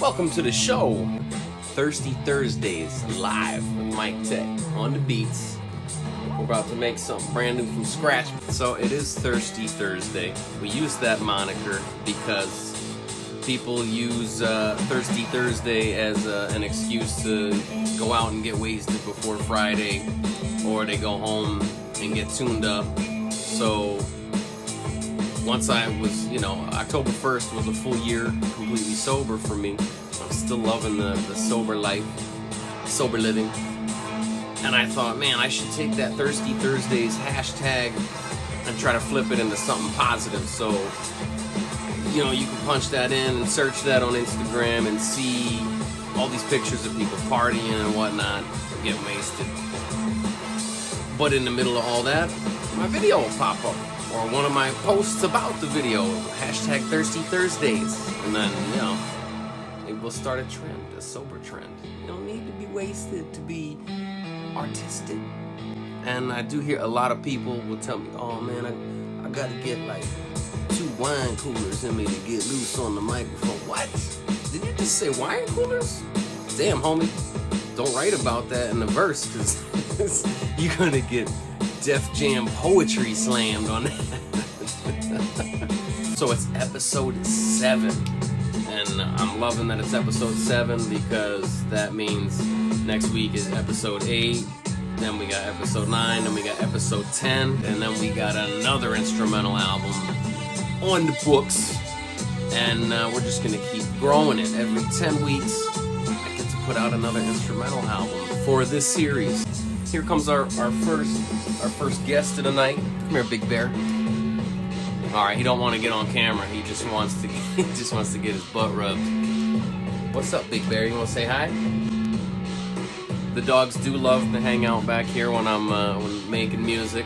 Welcome to the show, Thirsty Thursdays, live with Mike Tech on the beats. We're about to make something brand new from scratch. So it is Thirsty Thursday. We use that moniker because people use Thirsty Thursday as an excuse to go out and get wasted before Friday, or they go home and get tuned up. So once I was, October 1st was a full year completely sober for me. I'm still loving the sober life, sober living. And I thought, man, I should take that Thirsty Thursdays hashtag and try to flip it into something positive. So, you can punch that in and search that on Instagram and see all these pictures of people partying and whatnot, get wasted. But in the middle of all that, my video will pop up, or one of my posts about the video, hashtag Thirsty Thursdays. And then, it will start a trend, a sober trend. You don't need to be wasted to be artistic. And I do hear a lot of people will tell me, oh man, I gotta get like 2 wine coolers in me to get loose on the microphone. What? Did you just say wine coolers? Damn, homie, don't write about that in the verse, because you're gonna get Def Jam poetry slammed on that. So it's episode 7, and I'm loving that it's episode 7 because that means next week is episode 8, then we got episode 9, then we got episode 10, and then we got another instrumental album on the books, and we're just gonna keep growing it. Every 10 weeks I get to put out another instrumental album for this series. Here comes our first guest of the night. Come here, Big Bear. All right, he don't want to get on camera. He just wants to get his butt rubbed. What's up, Big Bear? You want to say hi? The dogs do love to hang out back here when I'm making music.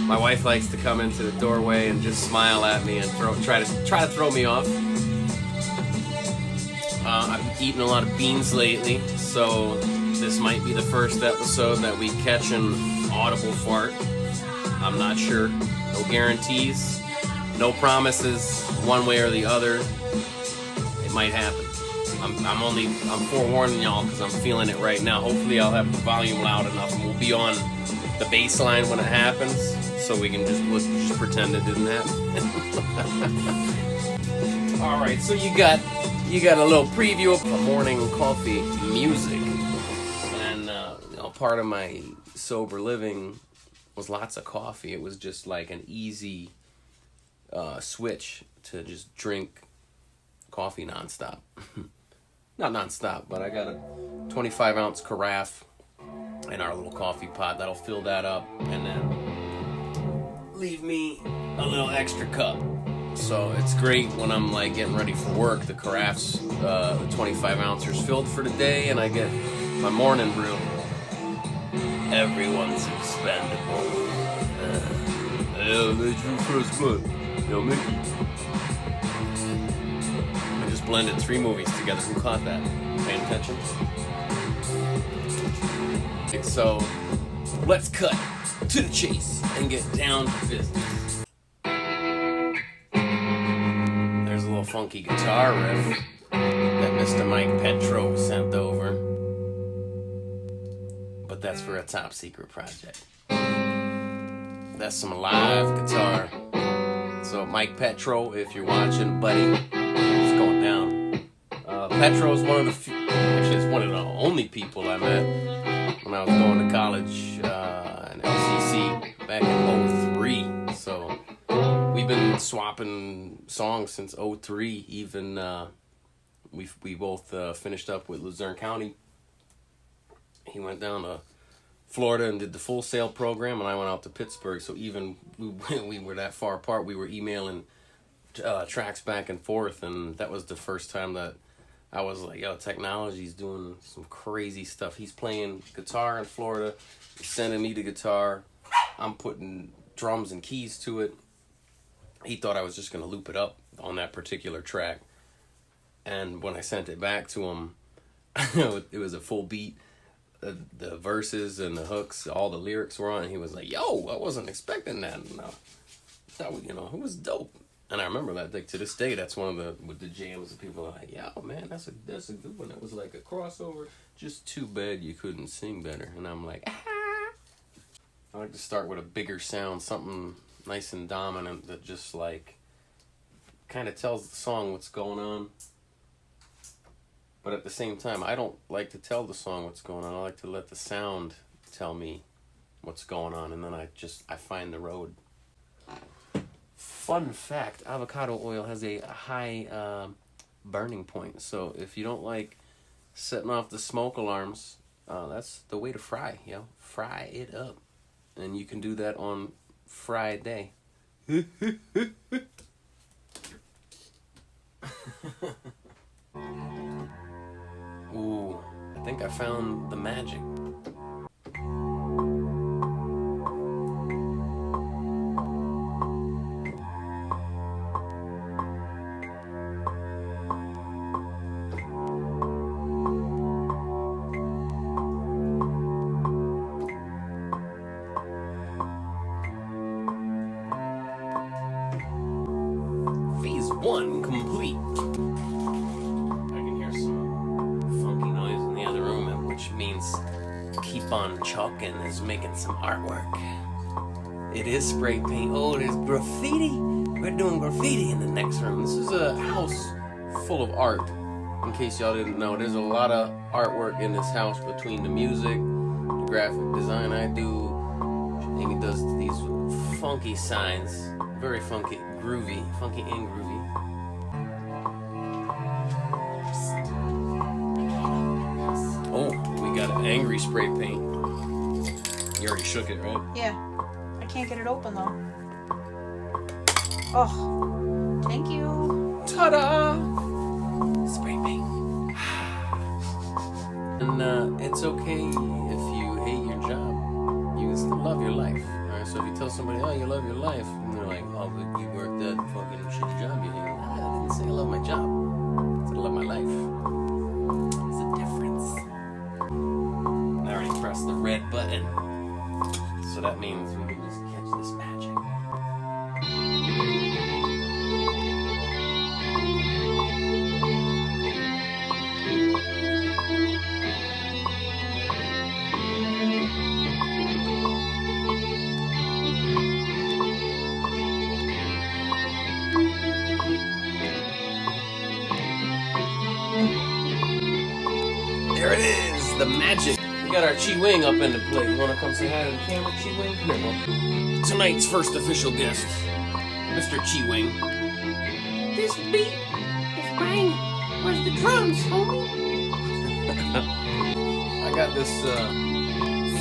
My wife likes to come into the doorway and just smile at me and try to throw me off. I've been eating a lot of beans lately, so this might be the first episode that we catch an audible fart. I'm not sure. No guarantees. No promises one way or the other. It might happen. I'm forewarning y'all because I'm feeling it right now. Hopefully I'll have the volume loud enough and we'll be on the bass line when it happens, so we can just pretend it didn't happen. Alright, so you got a little preview of morning coffee music. Part of my sober living was lots of coffee. It was just like an easy switch to just drink coffee nonstop. Not nonstop, but I got a 25-ounce carafe in our little coffee pot. That'll fill that up and then leave me a little extra cup. So it's great when I'm like getting ready for work. The carafe's the 25-ouncer's filled for the day, and I get my morning brew. Everyone's expendable. That's your first blood. Mickey. I just blended 3 movies together. Who caught that? Paying attention? So, let's cut to the chase and get down to business. There's a little funky guitar riff that Mr. Mike Petro sent over. But that's for a top secret project. That's some live guitar. So Mike Petro, if you're watching, buddy, it's going down. Petro is one of the few, actually it's one of the only people I met when I was going to college in LCC back in 03. So we've been swapping songs since 03. Even we both finished up with Luzerne County. He went down to Florida and did the Full Sail program, and I went out to Pittsburgh. So even we were that far apart, we were emailing tracks back and forth, and that was the first time that I was like, yo, technology's doing some crazy stuff. He's playing guitar in Florida, he's sending me the guitar, I'm putting drums and keys to it. He thought I was just going to loop it up on that particular track, and when I sent it back to him, it was a full beat. The verses and the hooks, all the lyrics were on, and he was like, yo, I wasn't expecting that. No, that was, it was dope. And I remember that, like, to this day, that's one of the jams that people are like, yo, man, that's a good one. It was like a crossover. Just too bad you couldn't sing better. And I'm like, ah. I like to start with a bigger sound, something nice and dominant that just, like, kind of tells the song what's going on. But at the same time, I don't like to tell the song what's going on. I like to let the sound tell me what's going on, and then I find the road. Fun fact, avocado oil has a high burning point. So if you don't like setting off the smoke alarms, that's the way to fry, yo. Fry it up. And you can do that on Friday. Ooh, I think I found the magic. Phase 1 complete. Means keep on chalking is making some artwork. It is spray paint. Oh, there's graffiti. We're doing graffiti in the next room. This is a house full of art. In case y'all didn't know, there's a lot of artwork in this house between the music, the graphic design I do. Amy does these funky signs. Very funky, groovy, funky and groovy. Got an angry spray paint. You already shook it, right? Yeah. I can't get it open though. Oh, thank you. Ta-da! Spray paint. And it's okay if you hate your job. You can still love your life. Alright, so if you tell somebody, oh, you love your life, and they're like, oh, but you work that fucking shitty job you hate. I didn't say I love my job. I said I love my life. Press the red button. So that means we can just catch this magic. There it is, the magic. We got our Chi Wing up in the plate. You want to come say hi to the camera, Chi Wing? Come here, Mom. Tonight's first official guest, Mr. Chi Wing. This beat is bang. Where's the drums, homie? I got this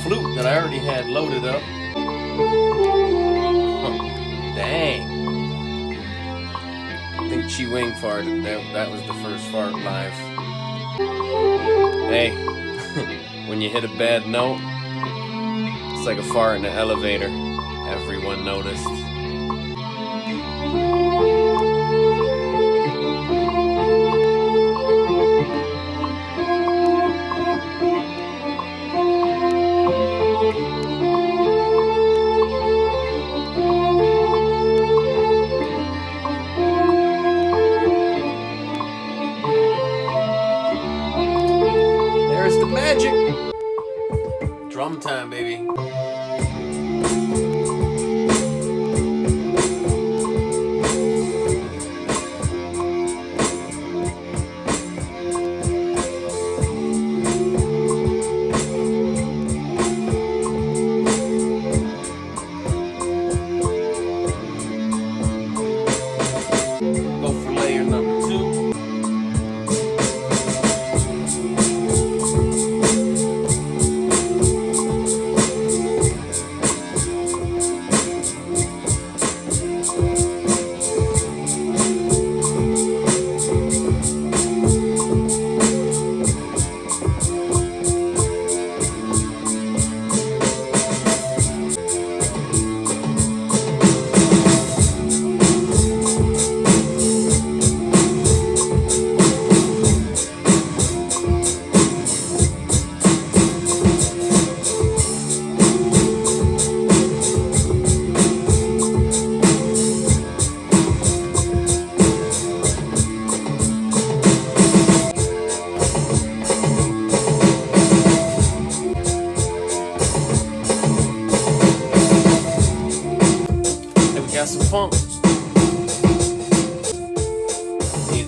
flute that I already had loaded up. Dang. I think Chi Wing farted. That was the first fart live. Hey. When you hit a bad note, it's like a fart in the elevator. Everyone noticed. There's the magic. Drum time, baby. Go for layer number 2.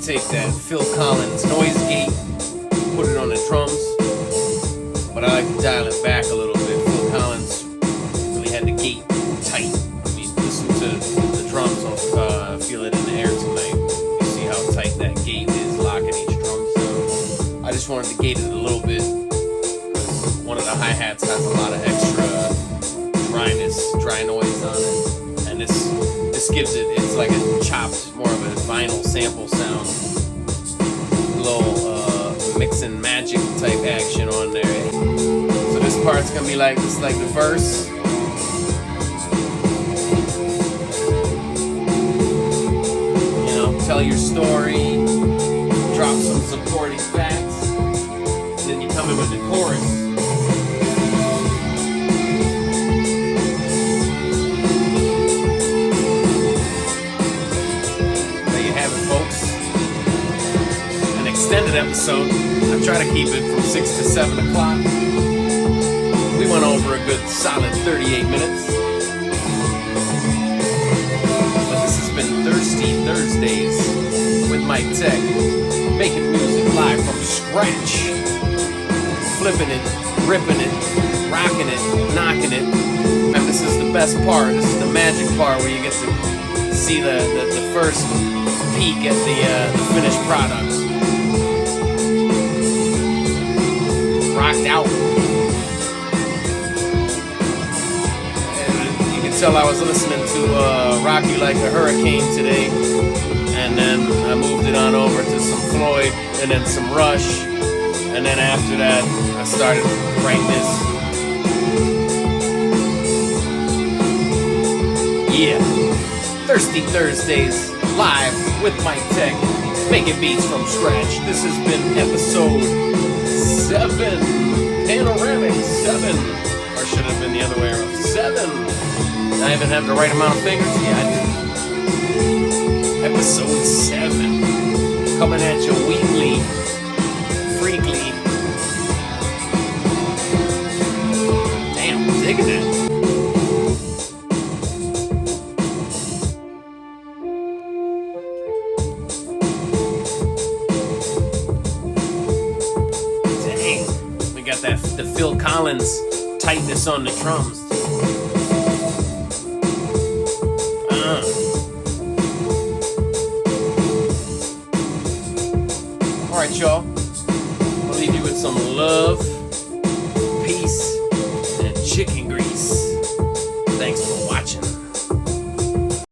take that Phil Collins noise gate, put it on the drums, but I like to dial it back a little bit. Phil Collins really had the gate tight. I mean, listen to the drums on Feel It in the Air Tonight. You see how tight that gate is, locking each drum. So I just wanted to gate it a little bit because one of the hi-hats has a lot of extra dry noise on it, and this gives it's like a chopped, more of a vinyl sample sound, a little mix and magic type action on there. So this part's gonna be like the verse. You know, tell your story, drop some supporting facts, and then you come in with the chorus. Extended episode. I try to keep it from 6 to 7 o'clock. We went over a good solid 38 minutes. But this has been Thirsty Thursdays with Mike Tech, making music live from scratch, flipping it, ripping it, rocking it, knocking it. And this is the best part. This is the magic part where you get to see the first peek at the finished product. Rocked out. And you can tell I was listening to Rock You Like a Hurricane today, and then I moved it on over to some Floyd, and then some Rush, and then after that I started writing this. Yeah, Thirsty Thursdays live with Mike Tech, making beats from scratch. This has been episode 7, panoramic 7, or should have been the other way around. 7. I even have the right amount of fingers. Yeah, I do. Episode 7, coming at you weekly, freakly. Damn, I'm digging it. The Phil Collins tightness on the drums. Alright, y'all. I'll leave you with some love, peace, and chicken